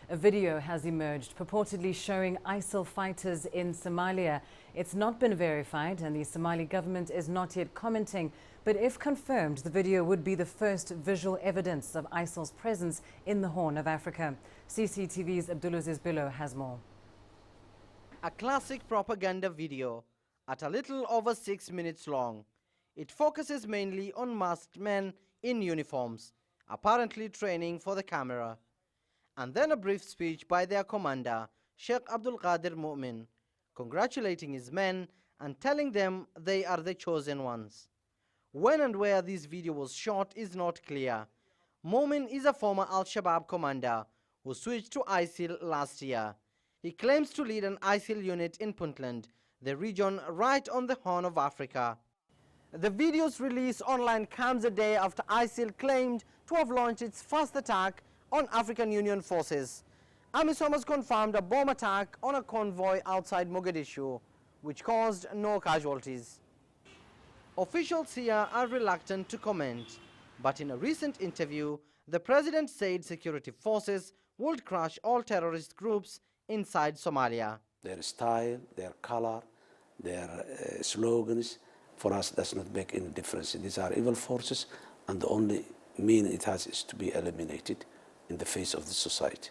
A video has emerged purportedly showing ISIL fighters in Somalia. It's not been verified and the Somali government is not yet commenting. But if confirmed, the video would be the first visual evidence of ISIL's presence in the Horn of Africa. CCTV's Abdulaziz Billow has more. A classic propaganda video at a little over 6 minutes long. It focuses mainly on masked men in uniforms, apparently training for the camera. And then a brief speech by their commander, Sheikh Mu'min, congratulating his men and telling them they are the chosen ones. When and where this video was shot is not clear. Mu'min is a former Al-Shabaab commander who switched to ISIL last year. He claims to lead an ISIL unit in Puntland, the region right on the Horn of Africa. The video's release online comes a day after ISIL claimed to have launched its first attack on African Union forces. AMISOM has confirmed a bomb attack on a convoy outside Mogadishu, which caused no casualties. Officials here are reluctant to comment, but in a recent interview, the president said security forces would crush all terrorist groups inside Somalia. Their style, their color, their slogans, for us does not make any difference. These are evil forces, and the only mean it has is to be eliminated in the face of the society.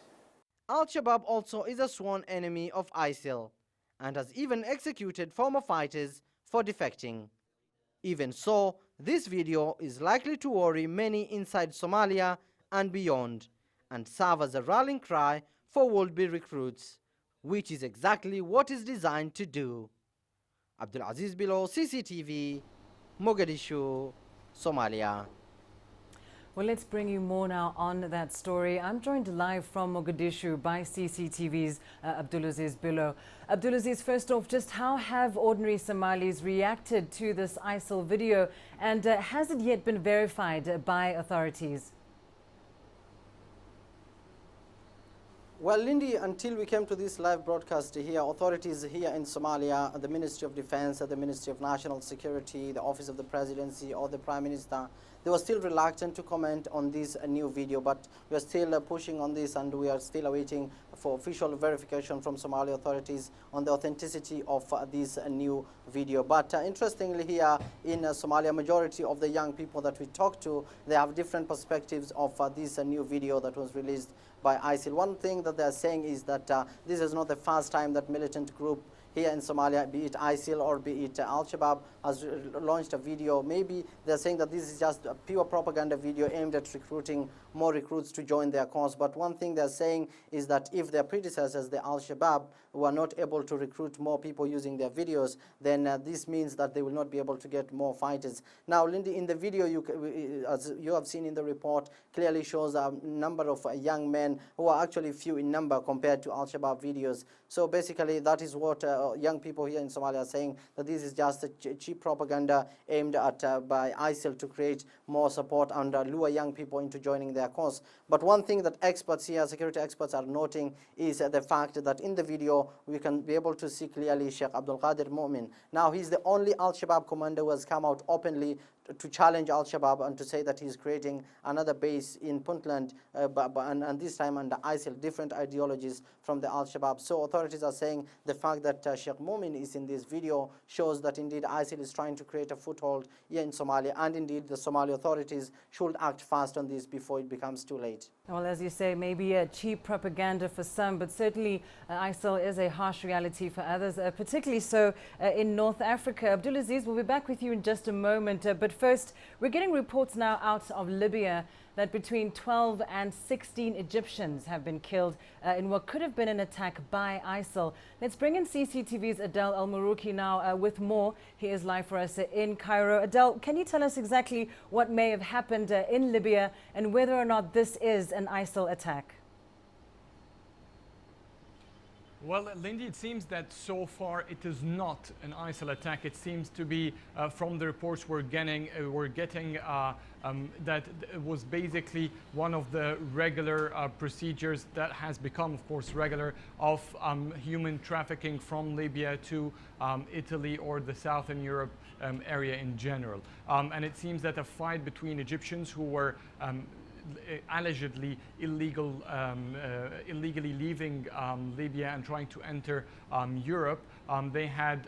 Al-Shabaab also is a sworn enemy of ISIL and has even executed former fighters for defecting. Even so, this video is likely to worry many inside Somalia and beyond and serve as a rallying cry for would-be recruits, which is exactly what it's designed to do. Abdulaziz, Billow, CCTV, Mogadishu, Somalia. Well, let's bring you more now on that story. I'm joined live from Mogadishu by CCTV's Abdulaziz Billow. Abdulaziz, first off, just how have ordinary Somalis reacted to this ISIL video, and has it yet been verified by authorities? Well, Lindy, until we came to this live broadcast here, authorities here in Somalia, the Ministry of Defense, the Ministry of National Security, the Office of the Presidency, or the Prime Minister, they were still reluctant to comment on this new video, but we are still pushing on this, and we are still awaiting for official verification from Somali authorities on the authenticity of this new video. But interestingly here in Somalia, majority of the young people that we talk to, they have different perspectives of this new video that was released by ISIL. One thing that they are saying is that this is not the first time that militant group here in Somalia, be it ISIL or be it Al-Shabaab, has launched a video. Maybe they're saying that this is just a pure propaganda video aimed at recruiting more recruits to join their cause. But one thing they're saying is that if their predecessors, the Al-Shabaab, were not able to recruit more people using their videos, then this means that they will not be able to get more fighters. Now, Lindy, in the video, as you have seen in the report, clearly shows a number of young men who are actually few in number compared to Al-Shabaab videos. So basically, that is what young people here in Somalia are saying, that this is just a cheap propaganda aimed at by ISIL to create more support and lure young people into joining their cause. But one thing that experts here, security experts, are noting is the fact that in the video we can be able to see clearly Sheikh Mu'min. Now, he's the only Al-Shabaab commander who has come out openly to challenge Al-Shabaab and to say that he's creating another base in Puntland, and this time under ISIL, different ideologies from the Al-Shabaab. So authorities are saying the fact that Sheikh Mu'min is in this video shows that indeed ISIL is trying to create a foothold here in Somalia, and indeed the Somali authorities should act fast on this before it becomes too late. Well, as you say, maybe a cheap propaganda for some, but certainly ISIL is a harsh reality for others, particularly so in North Africa. Abdulaziz, we'll be back with you in just a moment, but first, we're getting reports now out of Libya that between 12 and 16 Egyptians have been killed in what could have been an attack by ISIL. Let's bring in CCTV's Adel Al-Marouki now with more. He is live for us in Cairo. Adel, can you tell us exactly what may have happened in Libya and whether or not this is an ISIL attack? Well, Lindy, it seems that so far it is not an ISIL attack. It seems to be, from the reports we're getting that it was basically one of the regular procedures that has become, of course, regular of human trafficking from Libya to Italy or the Southern Europe area in general. And it seems that a fight between Egyptians who were allegedly illegally leaving Libya and trying to enter Europe. They had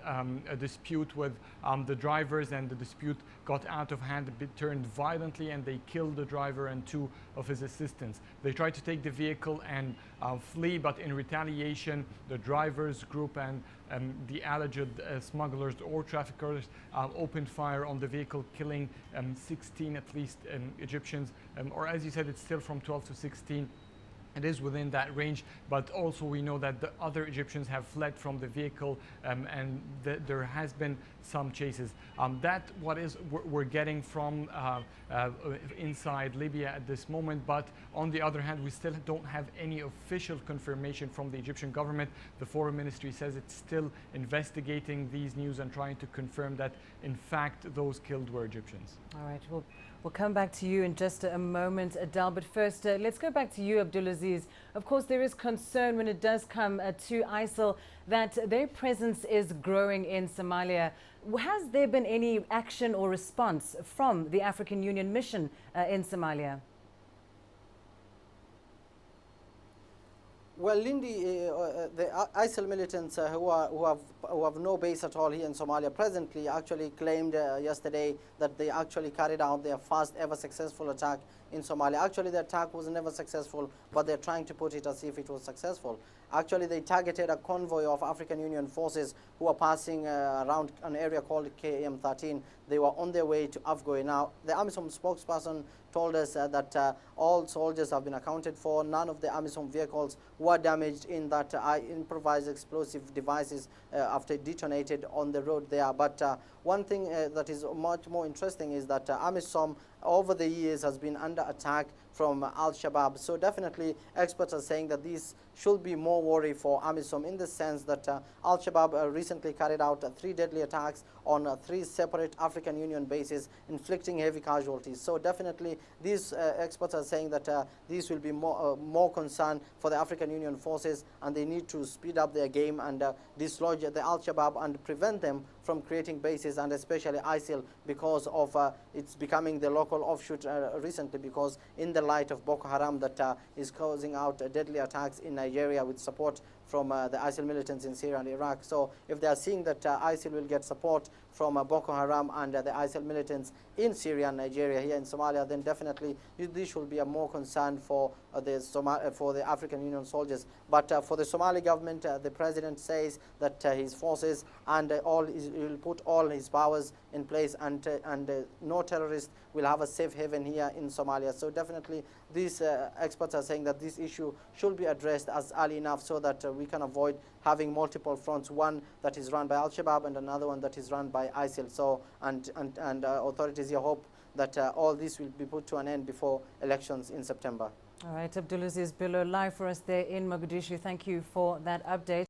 a dispute with the drivers, and the dispute got out of hand. It turned violently, and they killed the driver and two of his assistants. They tried to take the vehicle and flee, but in retaliation, the driver's group and the alleged smugglers or traffickers opened fire on the vehicle, killing 16 at least Egyptians, or as you said, it's still from 12 to 16. It is within that range, but also we know that the other Egyptians have fled from the vehicle, and there has been some chases. That what is we're getting from inside Libya at this moment. But on the other hand, we still don't have any official confirmation from the Egyptian government. The Foreign Ministry says it's still investigating these news and trying to confirm that in fact those killed were Egyptians. All right. We'll come back to you in just a moment, Adel. But first, let's go back to you, Abdulaziz. Of course, there is concern when it does come to ISIL that their presence is growing in Somalia. Has there been any action or response from the African Union mission in Somalia? Well, Lindy, the ISIL militants who have no base at all here in Somalia presently actually claimed yesterday that they actually carried out their first ever successful attack in Somalia. Actually, the attack was never successful, but they're trying to put it as if it was successful. Actually, they targeted a convoy of African Union forces who were passing around an area called KM13. They were on their way to Afgoy. Now, the AMISOM spokesperson told us that all soldiers have been accounted for. None of the AMISOM vehicles were damaged in that improvised explosive devices after detonated on the road there. But one thing that is much more interesting is that AMISOM over the years has been under attack from Al-Shabaab. So definitely experts are saying that this should be more worry for AMISOM in the sense that Al-Shabaab recently carried out 3 deadly attacks on 3 separate African Union bases, inflicting heavy casualties. So definitely these experts are saying that this will be more concern for the African Union forces, and they need to speed up their game and dislodge the Al-Shabaab and prevent them from creating bases, and especially ISIL, because of it's becoming the local offshoot recently, because in the light of Boko Haram that is causing out deadly attacks in Nigeria with support from the ISIL militants in Syria and Iraq. So if they are seeing that ISIL will get support from Boko Haram and the ISIL militants in Syria and Nigeria here in Somalia, then definitely this should be a more concern for the African Union soldiers. But for the Somali government, the president says that his forces and will put all his powers in place, and no terrorist will have a safe haven here in Somalia. So definitely these experts are saying that this issue should be addressed as early enough so that we can avoid having multiple fronts, one that is run by Al-Shabaab and another one that is run by ISIL. So and authorities here hope that all this will be put to an end before elections in September. All right, Abdulaziz Billow, live for us there in Mogadishu. Thank you for that update.